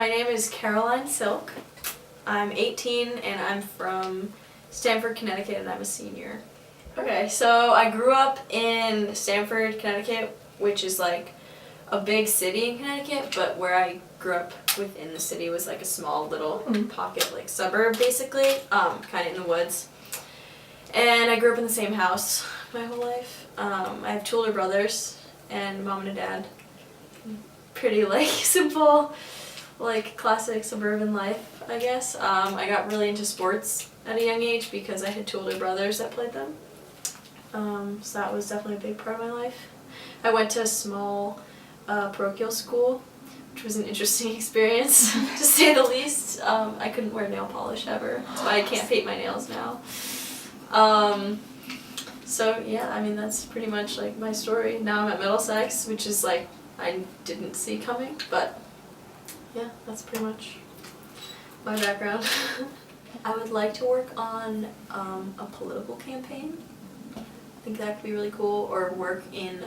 My name is Caroline Silk. I'm 18 and I'm from Stamford, Connecticut, and I'm a senior. Okay, so I grew up in Stamford, Connecticut, which is like a big city in Connecticut, but where I grew up within the city was like a small little pocket, like suburb basically, kind of in the woods. And I grew up in the same house my whole life. I have two older brothers and mom and a dad. Pretty like simple, like classic suburban life, I guess. I got really into sports at a young age because I had two older brothers that played them. So that was definitely a big part of my life. I went to a small parochial school, which was an interesting experience, to say the least. I couldn't wear nail polish ever, so I can't paint my nails now. So yeah, I mean that's pretty much like my story. Now I'm at Middlesex, which is like I didn't see coming, but yeah, that's pretty much my background. I would like to work on a political campaign. I think that could be really cool, or work in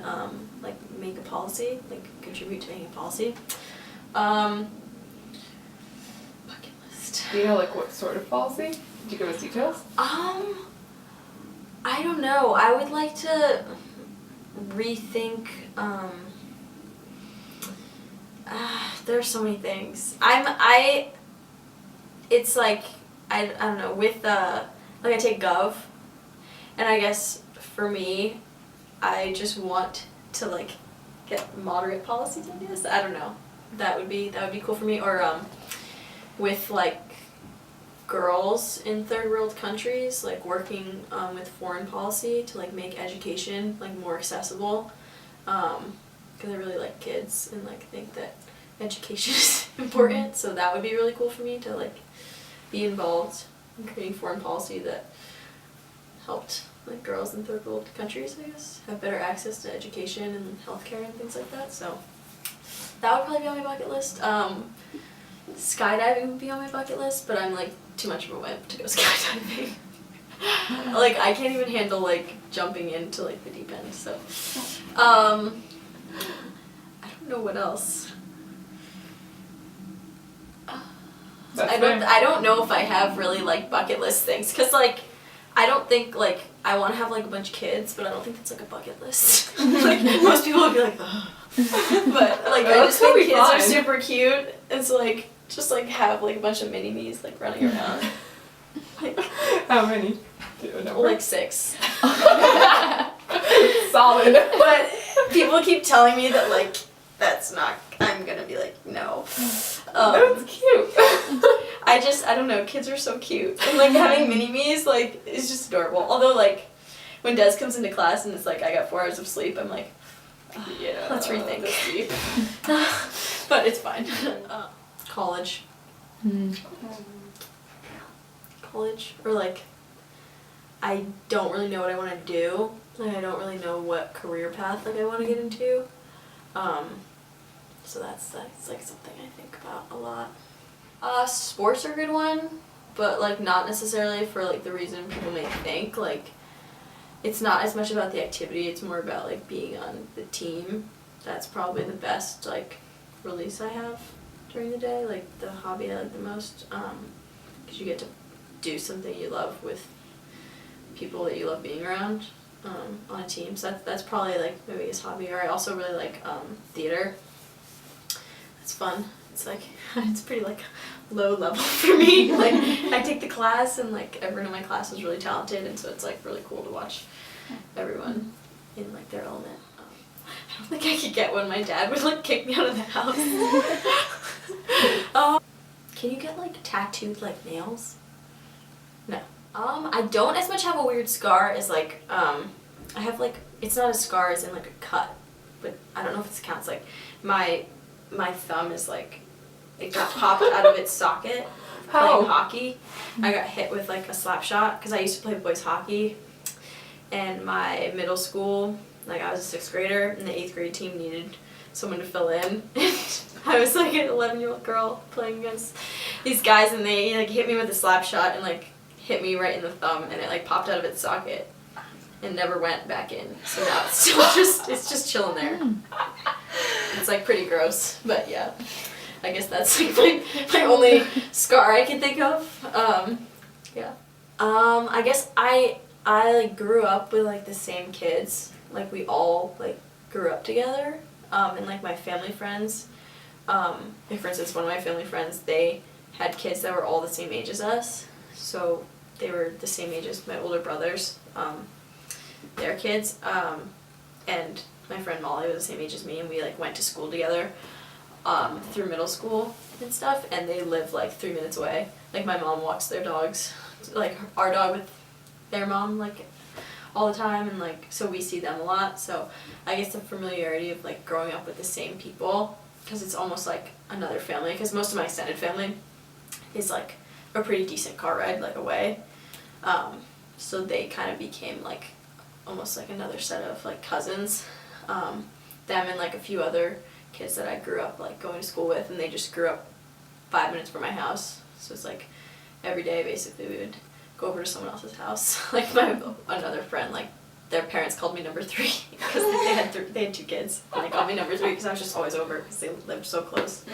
like make a policy, like contribute to making a policy. Bucket list. Do you know like what sort of policy? Did you give us details? I don't know. I would like to rethink. There are so many things. It's like I don't know, with like I take Gov, and I guess for me, I just want to like get moderate policies, I guess. I don't know. That would be cool for me. Or with like girls in third world countries, like working with foreign policy to like make education like more accessible. Because I really like kids and like think that education is important, so that would be really cool for me to like be involved in creating foreign policy that helped like girls in third world countries, I guess, have better access to education and healthcare and things like that. So that would probably be on my bucket list. Skydiving would be on my bucket list, but I'm like too much of a wimp to go skydiving. Like I can't even handle like jumping into like the deep end. So I don't know what else. I don't know if I have really like bucket list things, cause like I don't think like I want to have like a bunch of kids, but I don't think that's like a bucket list. Like most people would be like, ugh. But like I just think kids are super cute, and so like just like have like a bunch of mini me's like running around. Like how many? Like 6. Solid. But people keep telling me that like that's not. I'm gonna be like no. That's cute. I don't know. Kids are so cute, and like having mini me's like is just adorable. Although like when Des comes into class and it's like I got 4 hours of sleep, I'm like, yeah, let's rethink. But it's fine. College. College, or like I don't really know what I want to do. Like I don't really know what career path like I want to get into. So that's like something I think about a lot. Sports are a good one, but like not necessarily for like the reason people may think. Like it's not as much about the activity, it's more about like being on the team. That's probably the best like release I have during the day, like the hobby I like the most, because you get to do something you love with people that you love being around on a team. So that's probably like my biggest hobby. Or I also really like theater. It's fun. It's like it's pretty like low level for me. Like I take the class and like everyone in my class is really talented, and so it's like really cool to watch everyone in like their element. I don't think I could get one. My dad would like kick me out of the house. Can you get like tattooed like nails? No. I don't as much have a weird scar as like I have like, it's not a scar as in like a cut, but I don't know if this counts. Like my thumb is like, it got popped out of its socket playing hockey. I got hit with like a slap shot because I used to play boys hockey, and my middle school, like I was a 6th grader, and the 8th grade team needed someone to fill in. I was like an 11-year-old girl playing against these guys, and they like hit me with a slap shot and like hit me right in the thumb, and it like popped out of its socket and never went back in. So now it's still just chilling there. It's like pretty gross, but yeah. I guess that's like my only scar I can think of. Yeah. I guess I like grew up with like the same kids. Like we all like grew up together. And like my family friends, like for instance, one of my family friends, they had kids that were all the same age as us. So they were the same age as my older brothers, their kids. And my friend Molly was the same age as me, and we like went to school together through middle school and stuff, and they live like 3 minutes away. Like my mom walks their dogs, like our dog with their mom, like all the time, and like so we see them a lot. So I guess the familiarity of like growing up with the same people, because it's almost like another family, because most of my extended family is like a pretty decent car ride like away. So they kind of became like almost like another set of like cousins. Them and like a few other kids that I grew up like going to school with, and they just grew up 5 minutes from my house. So it's like every day basically we would go over to someone else's house. Like another friend, like their parents called me number 3 because they had 2 kids, and they called me number 3 because I was just always over because they lived so close.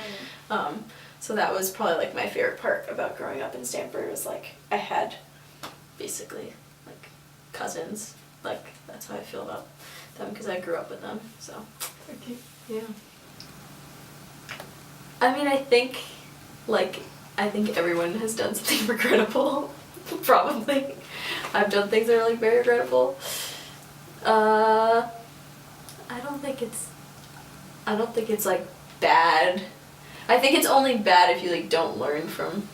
So that was probably like my favorite part about growing up in Stamford, was like I had basically like cousins. Like that's how I feel about them because I grew up with them. So Okay. yeah. I mean, I think everyone has done something regrettable. Probably. I've done things that are like very regrettable. I don't think it's like bad. I think it's only bad if you like don't learn from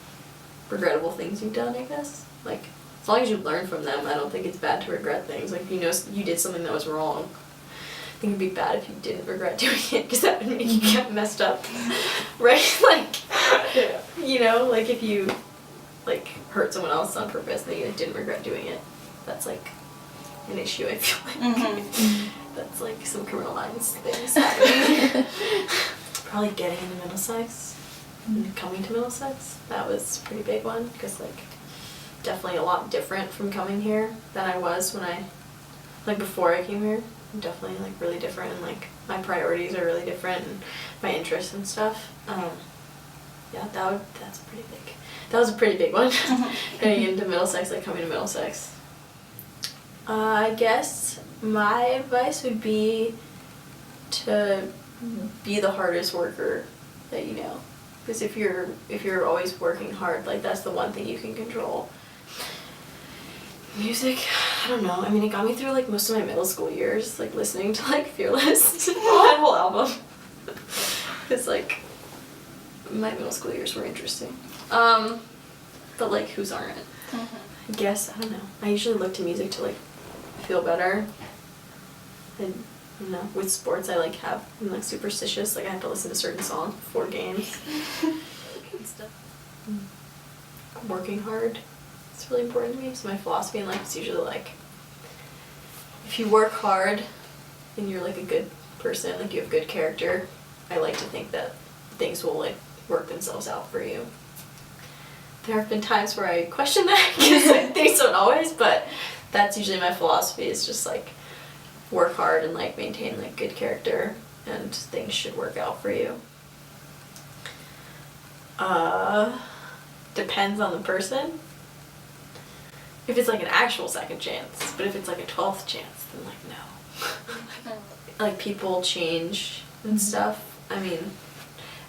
regrettable things you've done, I guess. Like as long as you learn from them, I don't think it's bad to regret things. Like you know you did something that was wrong. I think it'd be bad if you didn't regret doing it, because that would make you get messed up, right? Like, Yeah. you know, like if you like hurt someone else on purpose and you didn't regret doing it, that's like an issue. I feel like that's like some criminal minds things happening. Probably getting into Middlesex and coming to Middlesex, that was a pretty big one, because like definitely a lot different from coming here than I was when I like before I came here. Definitely like really different, and like my priorities are really different, and my interests and stuff. Yeah, that's pretty big. That was a pretty big one. Getting into Middlesex, like coming to Middlesex. I guess my advice would be to be the hardest worker that you know, because if you're always working hard, like that's the one thing you can control. Music, I don't know. I mean, it got me through like most of my middle school years, like listening to like Fearless, that whole album. It's like my middle school years were interesting. But like whose aren't? I guess, I don't know. I usually look to music to like feel better. And you know, with sports I'm like superstitious, like I have to listen to certain songs before games and stuff. Working hard. It's really important to me. So my philosophy in life is usually like, if you work hard and you're like a good person, like you have good character, I like to think that things will like work themselves out for you. There have been times where I question that because like, things don't always, but that's usually my philosophy, is just like work hard and like maintain like good character, and things should work out for you. Depends on the person. If it's like an actual second chance, but if it's like a 12th chance, then like no. Like people change and stuff. I mean,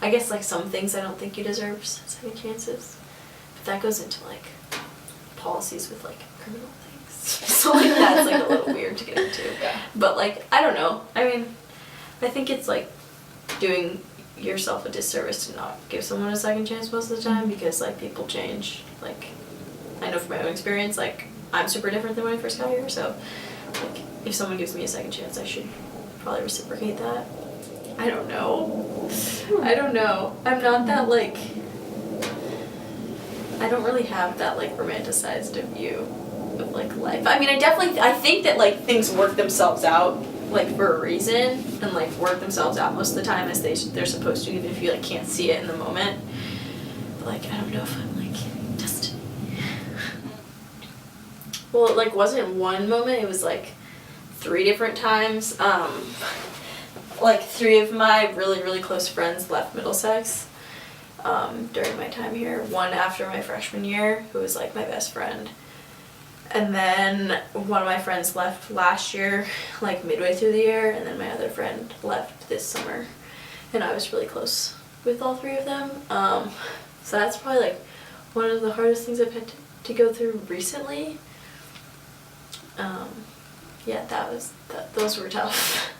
I guess like some things I don't think you deserve second chances, but that goes into like policies with like criminal things. So like that's like a little weird to get into. Yeah. But like I don't know. I mean, I think it's like doing yourself a disservice to not give someone a second chance most of the time, because like people change. Like I know from my own experience, like I'm super different than when I first got here, so like if someone gives me a second chance, I should probably reciprocate that. I don't know. I'm not that like, I don't really have that like romanticized view of like life. I mean, I think that like things work themselves out like for a reason, and like work themselves out most of the time as they're supposed to, even if you like can't see it in the moment. But like I don't know if I'm like destined. Well, it like wasn't one moment, it was like 3 different times. Like 3 of my really, really close friends left Middlesex, during my time here. One after my freshman year, who was like my best friend. And then one of my friends left last year, like midway through the year, and then my other friend left this summer. And I was really close with all three of them. So that's probably like one of the hardest things I've had to go through recently. Yeah, those were tough.